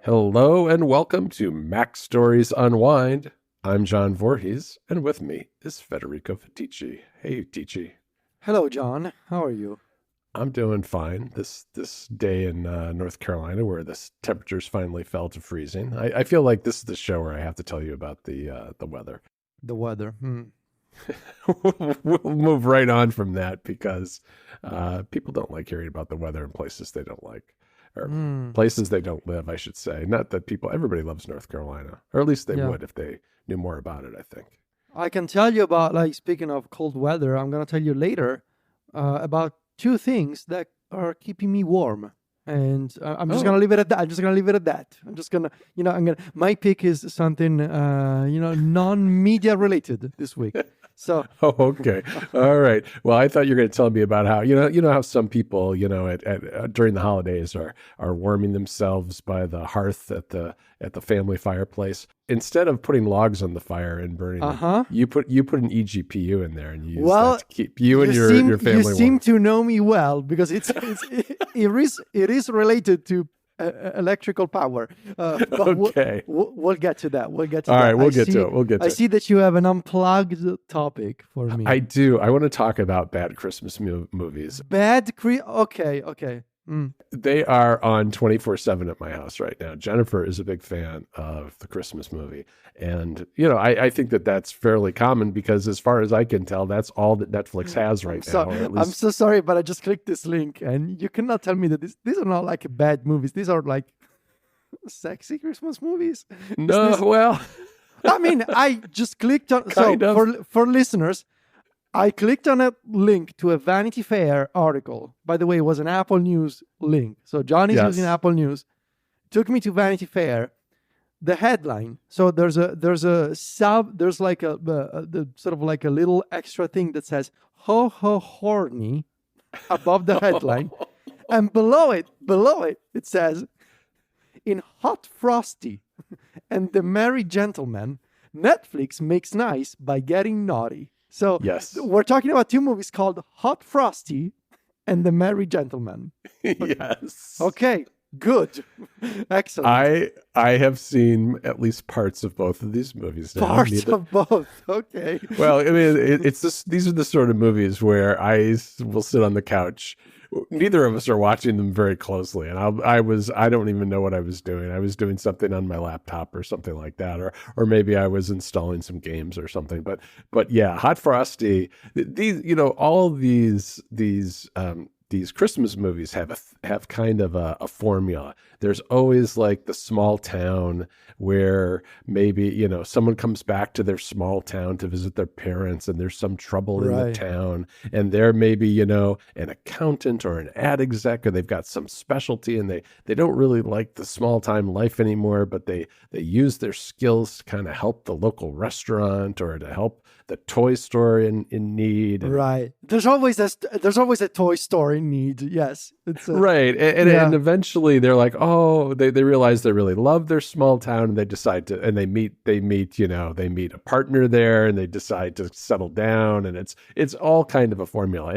Hello and welcome to Mac Stories Unwind. I'm John Voorhees, and with me is Federico Fetici. Hey, Tici. Hello, John. How are you? I'm doing fine this day in North Carolina, where the temperatures finally fell to freezing. I feel like this is the show where I have to tell you about the weather. The weather. We'll move right on from that because people don't like hearing about the weather in places they don't like. Or places they don't live, I should say. Not that everybody loves North Carolina, or at least they would if they knew more about it, I think. I can tell you about, speaking of cold weather, I'm going to tell you later about two things that are keeping me warm. And I'm just going to leave it at that. I'm just going to, my pick is something, non-media related this week. So. Oh, okay. All right. Well, I thought you were going to tell me about how, how some people, during the holidays are warming themselves by the hearth at the family fireplace. Instead of putting logs on the fire and burning them, you put an eGPU in there and you use that to keep you and your family warm. You seem to know me well because it is related to electrical power. Okay. We'll get to that. We'll get to All that. right, we'll get to it. I see that you have an unplugged topic for me. I do. I want to talk about bad Christmas movies. Okay. They are on 24/7 at my house right now. Jennifer is a big fan of the Christmas movie. And, I think that that's fairly common because as far as I can tell, that's all that Netflix has right now. I'm so sorry, but I just clicked this link and you cannot tell me that these are not like bad movies. These are like sexy Christmas movies. Well, I mean, I just clicked on, for listeners, I clicked on a link to a Vanity Fair article. By the way, it was an Apple News link. So Johnny's using Apple News. Took me to Vanity Fair. The headline. So there's like a sort of like a little extra thing that says "ho ho horny" above the headline, and below it it says, "In Hot Frosty and the Merry Gentleman, Netflix makes nice by getting naughty." So we're talking about two movies called Hot Frosty and The Merry Gentleman. Yes. Okay, good. Excellent. I have seen at least parts of both of these movies now. Parts of both. Okay. Well, I mean, these are the sort of movies where I will sit on the couch. Neither of us are watching them very closely, and I don't even know what I was doing. I was doing something on my laptop or something like that, or maybe I was installing some games or something. But yeah, Hot Frosty. These, all of these Christmas movies have kind of a formula. There's always like the small town where maybe, someone comes back to their small town to visit their parents and there's some trouble in the town. And they're maybe, an accountant or an ad exec, or they've got some specialty and they don't really like the small time life anymore, but they use their skills to kind of help the local restaurant or to help the toy store in need. Right. There's always a toy store in need. Yes. Right. And eventually they're like, they realize they really love their small town and they decide to, and they meet a partner there and they decide to settle down, and it's all kind of a formula.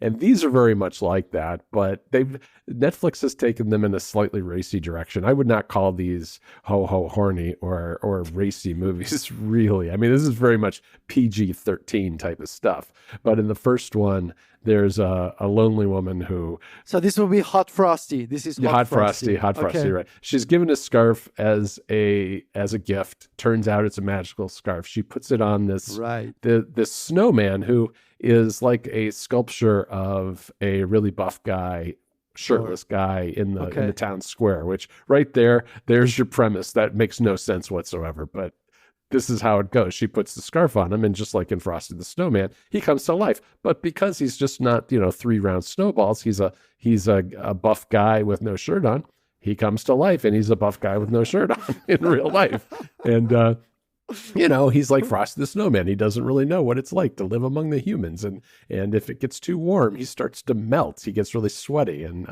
And these are very much like that, but Netflix has taken them in a slightly racy direction. I would not call these horny or racy movies, really. I mean, this is very much PG-13 type of stuff. But in the first one, there's a lonely woman who... So this will be Hot Frosty. This is Hot Frosty. Hot Frosty, right. She's given a scarf as a gift. Turns out it's a magical scarf. She puts it on this snowman who is like a sculpture of a really buff guy, shirtless guy in the town square, which there's your premise. That makes no sense whatsoever, but this is how it goes. She puts the scarf on him, and just like in Frosty the Snowman, he comes to life. But because he's just not, 3 round snowballs, he's a buff guy with no shirt on. He comes to life, and he's a buff guy with no shirt on in real life. And he's like Frosty the Snowman. He doesn't really know what it's like to live among the humans. And if it gets too warm, he starts to melt. He gets really sweaty, and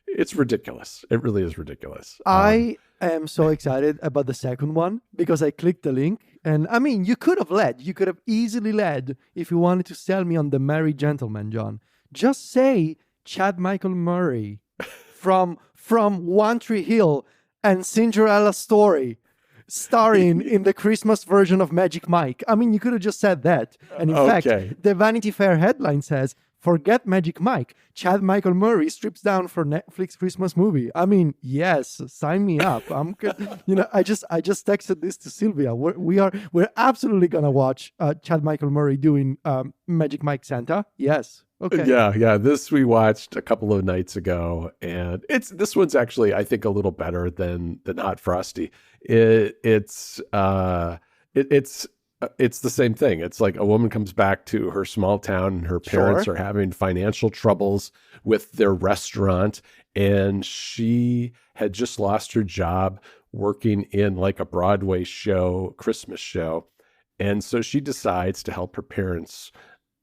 it's ridiculous. It really is ridiculous. I am so excited about the second one because I clicked the link. And I mean, you could have easily led if you wanted to sell me on The Merry Gentleman, John. Just say Chad Michael Murray from One Tree Hill and Cinderella Story, starring in the Christmas version of Magic Mike. I mean, you could have just said that. And in fact, the Vanity Fair headline says, "Forget Magic Mike. Chad Michael Murray strips down for Netflix Christmas movie." I mean, yes, sign me up. I just texted this to Sylvia. We're absolutely gonna watch Chad Michael Murray doing Magic Mike Santa. Yes. Okay. Yeah. This we watched a couple of nights ago, and this one's actually, I think, a little better than Hot Frosty. It's the same thing. It's like a woman comes back to her small town, and her parents are having financial troubles with their restaurant, and she had just lost her job working in like a Broadway show, Christmas show, and so she decides to help her parents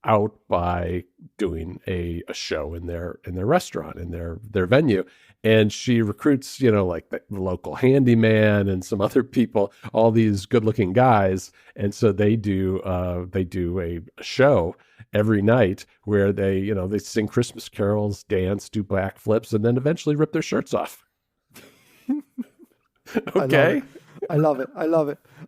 out by doing a show in their restaurant, in their venue. And she recruits, like the local handyman and some other people, all these good looking guys. And so they do a show every night where they sing Christmas carols, dance, do backflips, and then eventually rip their shirts off. Okay. I love it.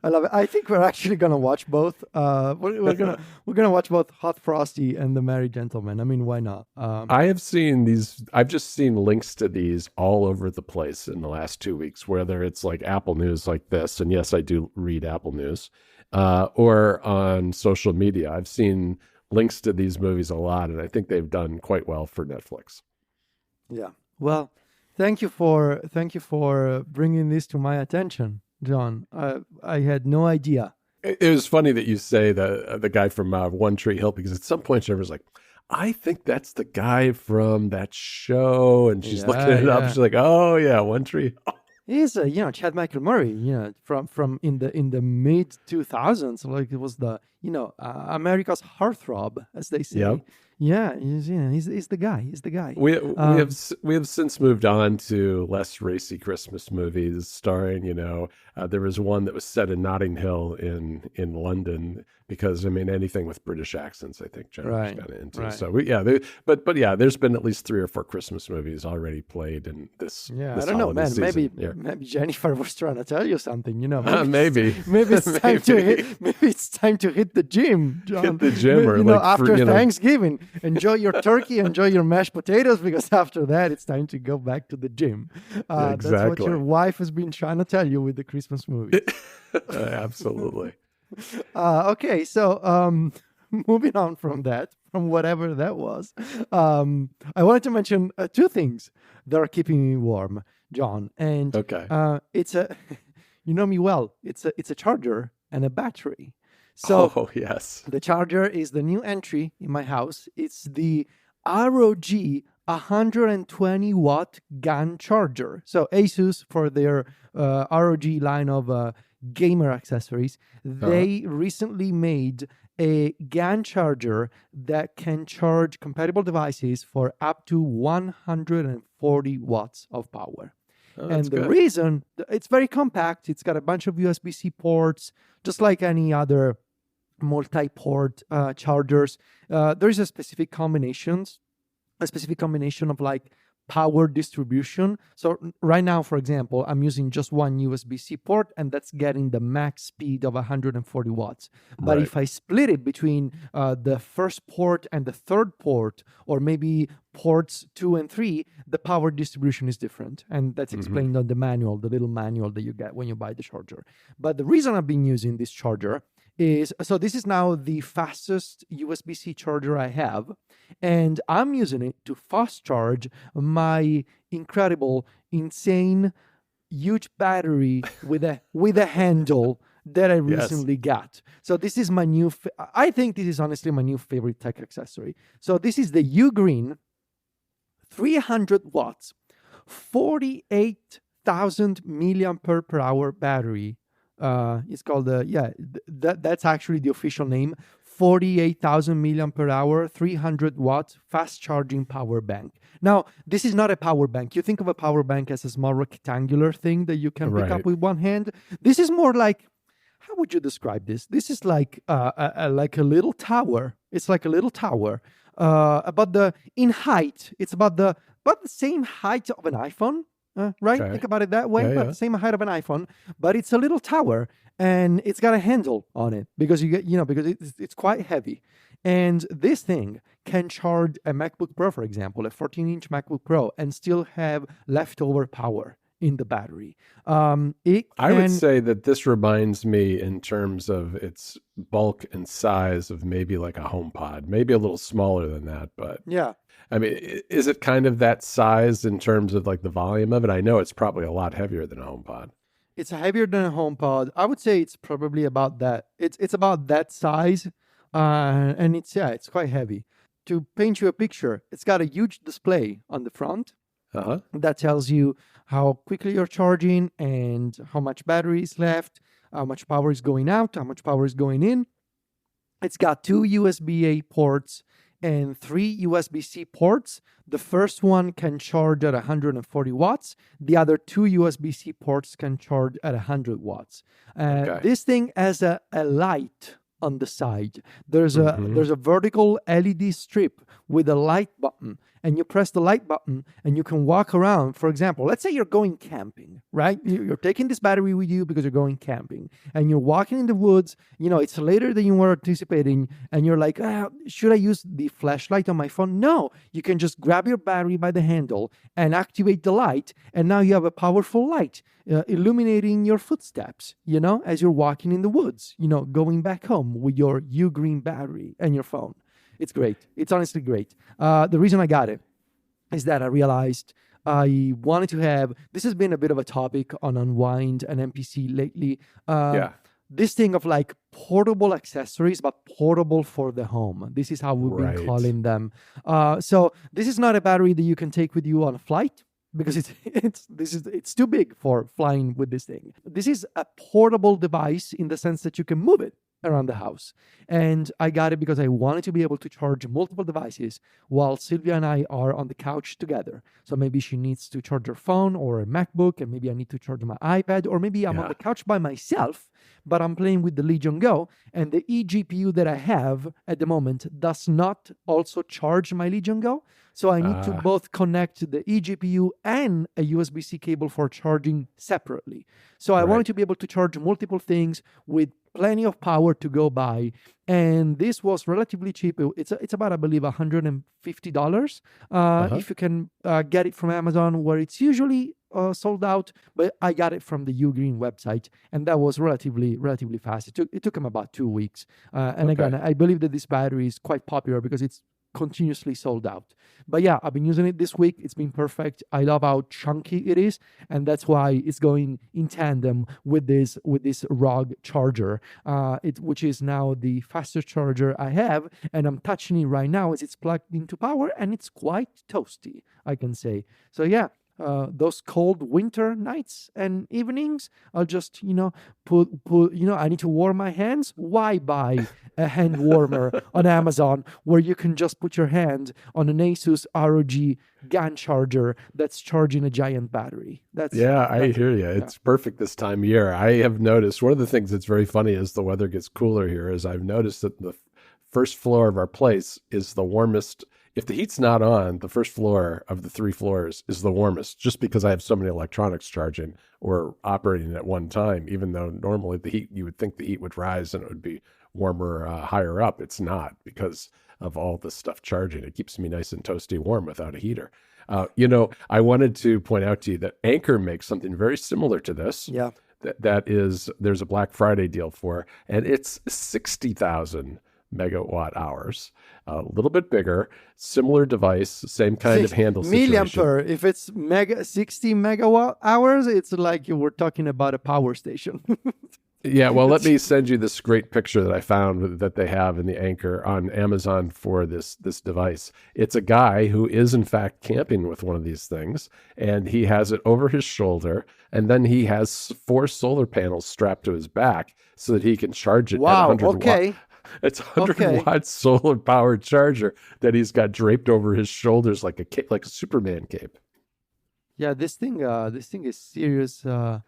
I think we're actually gonna watch both. We're gonna watch both Hot Frosty and The Merry Gentleman. I mean, why not? I've just seen links to these all over the place in the last 2 weeks, whether it's like Apple News like this, and yes, I do read Apple News, or on social media. I've seen links to these movies a lot, and I think they've done quite well for Netflix. Yeah. Well, thank you for bringing this to my attention, John. I had no idea. It was funny that you say the guy from One Tree Hill, because at some point she was like, "I think that's the guy from that show," and she's looking it up. She's like, "Oh yeah, One Tree Hill." He's Chad Michael Murray, from in the mid 2000s, like it was the America's heartthrob, as they say. Yep. Yeah, he's the guy. He's the guy. We have since moved on to less racy Christmas movies starring, there was one that was set in Notting Hill in London, because I mean anything with British accents, I think Jennifer's kind of into. Right. So but there's been at least 3 or 4 Christmas movies already played in this. Yeah, this I don't know, man. Season. Maybe Jennifer was trying to tell you something. Maybe it's time to hit the gym, John. Hit the gym, or after Thanksgiving. Enjoy your turkey, enjoy your mashed potatoes, because after that, it's time to go back to the gym. Exactly. That's what your wife has been trying to tell you with the Christmas movie. Absolutely. Okay, so moving on from whatever that was, I wanted to mention 2 things that are keeping me warm, John. And it's you know me well. It's a charger and a battery. So yes, the charger is the new entry in my house. It's the ROG 120 watt GAN charger. So Asus, for their ROG line of gamer accessories, they recently made a GAN charger that can charge compatible devices for up to 140 watts of power. And the reason, it's very compact. It's got a bunch of USB-C ports, just like any other multi-port chargers. There's a specific combination of like power distribution. So right now, for example, I'm using just one USB-C port, and that's getting the max speed of 140 watts. But if I split it between the first port and the third port, or maybe ports 2 and 3, the power distribution is different. And that's explained on the manual, the little manual that you get when you buy the charger. But the reason I've been using this charger is, so this is now the fastest USB-C charger I have, and I'm using it to fast charge my incredible, insane, huge battery with a handle that I recently got. So this is my new, I think this is honestly my new favorite tech accessory. So this is the Ugreen 300 watts, 48,000 milliampere per hour battery. It's called that's actually the official name. 48,000 milliampere hour, 300 watts fast charging power bank. Now, this is not a power bank. You think of a power bank as a small rectangular thing that you can pick up with one hand. This is more like, how would you describe this? This is like a little tower. It's like a little tower. In height, it's about the same height of an iPhone. right? Okay. Think about it that way, Yeah, about yeah. the same height of an iPhone, but it's a little tower and it's got a handle on it because because it's quite heavy. And this thing can charge a MacBook Pro, for example, a 14-inch MacBook Pro, and still have leftover power in the battery. It I would can, say that this reminds me in terms of its bulk and size of maybe like a HomePod, maybe a little smaller than that, but yeah, I mean, is it kind of that size in terms of like the volume of it? I know it's probably a lot heavier than a HomePod. it's heavier than a HomePod. I would say it's probably about that. It's about that size, and it's quite heavy. To paint you a picture, it's got a huge display on the front Uh-huh. that tells you how quickly you're charging and how much battery is left, how much power is going out, how much power is going in. It's got two USB-A ports and three USB-C ports. The first one can charge at 140 watts. The other two USB-C ports can charge at 100 watts. Okay. This thing has a light on the side. Mm-hmm. There's a vertical LED strip with a light button, and you press the light button and you can walk around. For example, let's say you're going camping, right? You're taking this battery with you because you're going camping and you're walking in the woods. It's later than you were anticipating, and you're like, should I use the flashlight on my phone? No, you can just grab your battery by the handle and activate the light, and now you have a powerful light illuminating your footsteps, as you're walking in the woods, going back home with your Ugreen battery and your phone. It's great. It's honestly great. The reason I got it is that I realized I wanted to have, this has been a bit of a topic on Unwind and MPC lately. Yeah. This thing of like portable accessories, but portable for the home. This is how we've been Right. calling them. So this is not a battery that you can take with you on a flight, because it's too big for flying with this thing. This is a portable device in the sense that you can move it around the house. And I got it because I wanted to be able to charge multiple devices while Sylvia and I are on the couch together. So maybe she needs to charge her phone or a MacBook, and maybe I need to charge my iPad, or maybe I'm on Yeah. the couch by myself, but I'm playing with the Legion Go, and the eGPU that I have at the moment does not also charge my Legion Go. So I need to both connect the eGPU and a USB-C cable for charging separately. So I Right. wanted to be able to charge multiple things with plenty of power to go by. And this was relatively cheap. It's about, I believe, $150 if you can get it from Amazon, where it's usually sold out. But I got it from the Ugreen website, and that was relatively fast. It took them about 2 weeks. And Okay. again, I believe that this battery is quite popular because it's continuously sold out. But yeah, I've been using it this week. It's been perfect. I love how chunky it is, and that's why it's going in tandem with this ROG charger, which is now the fastest charger I have, and I'm touching it right now as it's plugged into power, and it's quite toasty, I can say. So yeah. Those cold winter nights and evenings, I'll just, put, I need to warm my hands. Why buy a hand warmer on Amazon where you can just put your hand on an Asus ROG GAN charger that's charging a giant battery? I hear you. It's perfect this time of year. I have noticed one of the things that's very funny as the weather gets cooler here is I've noticed that the first floor of our place is the warmest. If the heat's not on, the first floor of the 3 floors is the warmest, just because I have so many electronics charging or operating at one time, even though normally you would think the heat would rise and it would be warmer higher up. It's not, because of all the stuff charging. It keeps me nice and toasty warm without a heater. I wanted to point out to you that Anchor makes something very similar to this. Yeah. There's a Black Friday deal for, and it's 60,000 megawatt hours, a little bit bigger, similar device, same kind of handle situation. Milliampere. If it's 60 megawatt hours, it's like you were talking about a power station. Yeah, well, let me send you this great picture that I found that they have in the Anchor on Amazon for this device. It's a guy who is in fact camping with one of these things, and he has it over his shoulder, and then he has 4 solar panels strapped to his back so that he can charge it at 100 okay. watts. It's a 100-watt solar powered charger that he's got draped over his shoulders like a Superman cape. Yeah, this thing is serious. But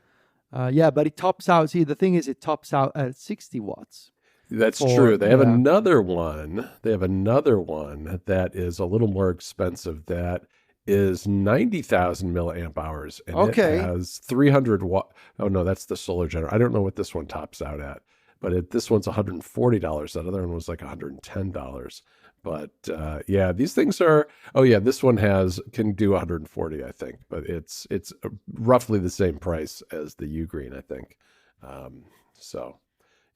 it tops out. See, the thing is, it tops out at 60 watts. That's true. They have another one. They have another one that is a little more expensive. That is 90,000 milliamp hours, and it Okay. has 300 watt. Oh no, that's the solar generator. I don't know what this one tops out at, but this one's $140. That other one was like $110. But yeah, these things are. Oh yeah, this one can do 140, I think, but it's roughly the same price as the U Green, I think. So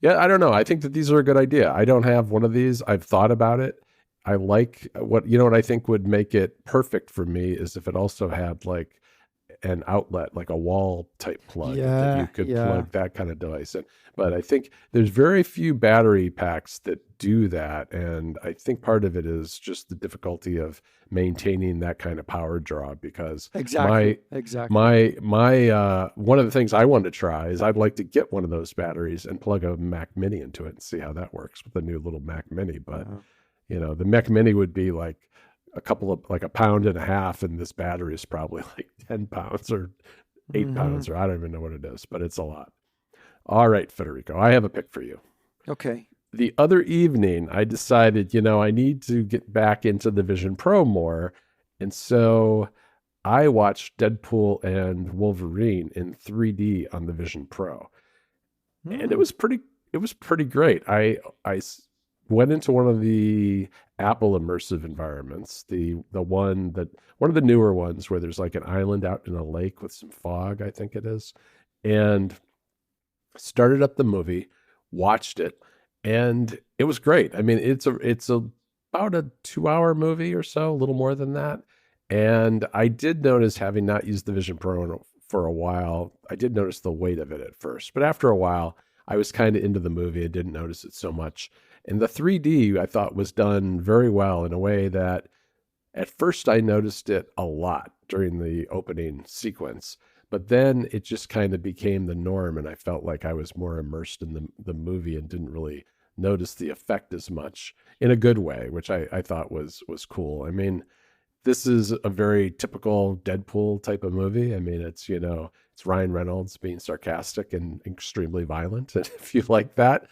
yeah, I don't know. I think that these are a good idea. I don't have one of these. I've thought about it. I like what I think would make it perfect for me is if it also had like an outlet, like a wall type plug that you Yeah, could yeah. plug that kind of device in. But I think there's very few battery packs that do that. And I think part of it is just the difficulty of maintaining that kind of power draw because Exactly. my Exactly. my one of the things I wanted to try is I'd like to get one of those batteries and plug a Mac Mini into it and see how that works with the new little Mac Mini. But Uh, the Mac Mini would be like like a pound and a half, and this battery is probably like 10 pounds or 8 pounds, mhm. or I don't even know what it is, but it's a lot. All right, Federico, I have a pick for you. Okay. The other evening, I decided, I need to get back into the Vision Pro more. And so I watched Deadpool and Wolverine in 3D on the Vision Pro. And Mm. it was pretty great. Went into one of the Apple immersive environments, one of the newer ones where there's like an island out in a lake with some fog, I think it is, and started up the movie, watched it, and it was great. I mean, it's about a 2 hour movie or so, a little more than that. And I did notice, having not used the Vision Pro for a while, I did notice the weight of it at first, but after a while, I was kind of into the movie and didn't notice it so much. And the 3D I thought was done very well in a way that at first I noticed it a lot during the opening sequence, but then it just kind of became the norm, and I felt like I was more immersed in the movie and didn't really notice the effect as much in a good way, which I thought was cool. I mean, this is a very typical Deadpool type of movie. I mean, it's Ryan Reynolds being sarcastic and extremely violent. And if you like that,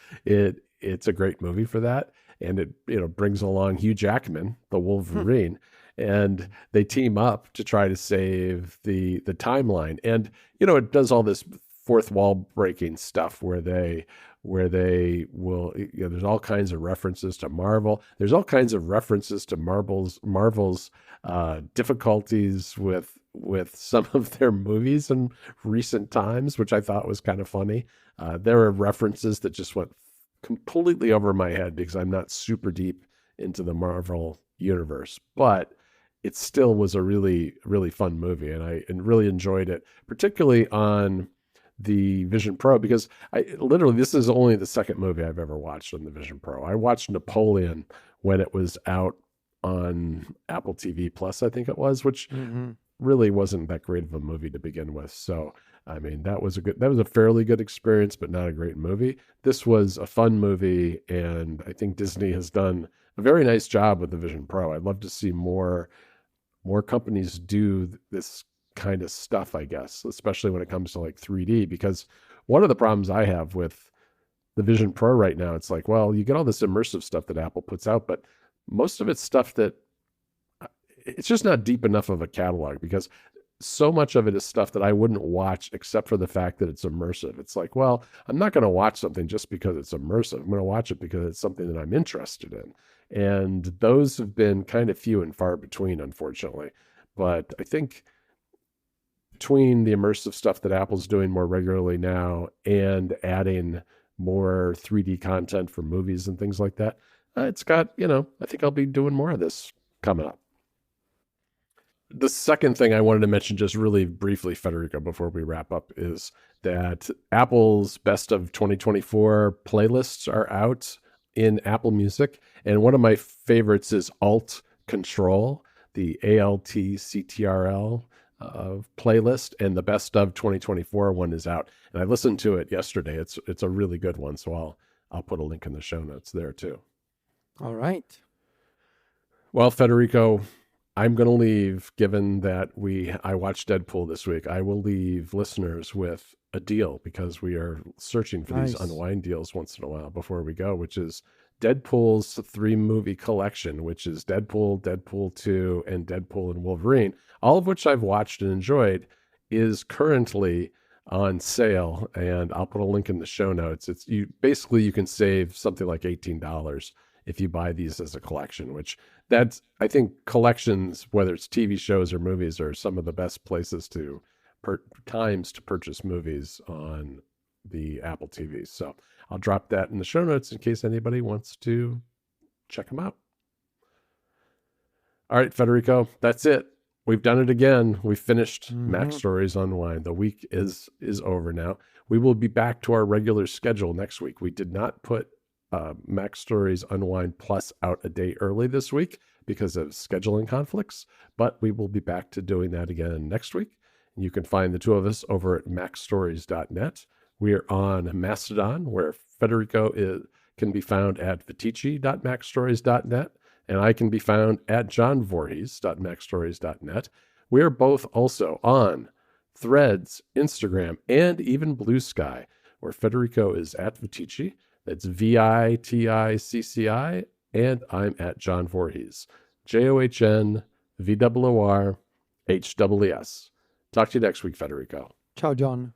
it's a great movie for that. And it brings along Hugh Jackman, the Wolverine, and they team up to try to save the timeline. And it does all this fourth wall breaking stuff where they will, there's all kinds of references to Marvel. There's all kinds of references to Marvel's difficulties with some of their movies in recent times, which I thought was kind of funny. There are references that just went completely over my head because I'm not super deep into the Marvel universe, but it still was a really, really fun movie, and I really enjoyed it, particularly on the Vision Pro, because this is only the second movie I've ever watched on the Vision Pro. I watched Napoleon when it was out on Apple TV Plus, I think it was, which Hmm. really wasn't that great of a movie to begin with. So, I mean, that was a fairly good experience, but not a great movie. This was a fun movie, and I think Disney has done a very nice job with the Vision Pro. I'd love to see more companies do this kind of stuff, I guess, especially when it comes to like 3D, because one of the problems I have with the Vision Pro right now, it's like, well, you get all this immersive stuff that Apple puts out, but most of it's stuff that it's just not deep enough of a catalog, because so much of it is stuff that I wouldn't watch except for the fact that it's immersive. It's like, well, I'm not going to watch something just because it's immersive. I'm going to watch it because it's something that I'm interested in. And those have been kind of few and far between, unfortunately. But I think between the immersive stuff that Apple's doing more regularly now and adding more 3D content for movies and things like that, it's got, I think I'll be doing more of this coming up. The second thing I wanted to mention, just really briefly, Federico, before we wrap up, is that Apple's best of 2024 playlists are out in Apple Music. And one of my favorites is Alt Control, the ALTCTRL playlist, and the best of 2024 one is out. And I listened to it yesterday. It's a really good one. So I'll put a link in the show notes there too. All right. Well, Federico, I'm going to leave, given that I watched Deadpool this week. I will leave listeners with a deal, because we are searching for these Nice. Unwind deals once in a while before we go, which is Deadpool's 3-movie collection, which is Deadpool, Deadpool 2, and Deadpool and Wolverine, all of which I've watched and enjoyed, is currently on sale, and I'll put a link in the show notes. It's you can save something like $18 if you buy these as a collection, which I think collections, whether it's TV shows or movies, are some of the best places to times to purchase movies on the Apple TV. So I'll drop that in the show notes in case anybody wants to check them out. All right, Federico, that's it. We've done it again. We finished Mac Stories Unwind. The week is over now. We will be back to our regular schedule next week. We did not put Mac Stories Unwind Plus out a day early this week because of scheduling conflicts, but we will be back to doing that again next week. You can find the two of us over at macstories.net. We are on Mastodon, where Federico can be found at vitici.macstories.net, and I can be found at johnvorhees.macstories.net. We are both also on Threads, Instagram, and even Blue Sky, where Federico is at Vitici. That's VITICCI, and I'm at John Voorhees. JOHNVOORHEES. Talk to you next week, Federico. Ciao, John.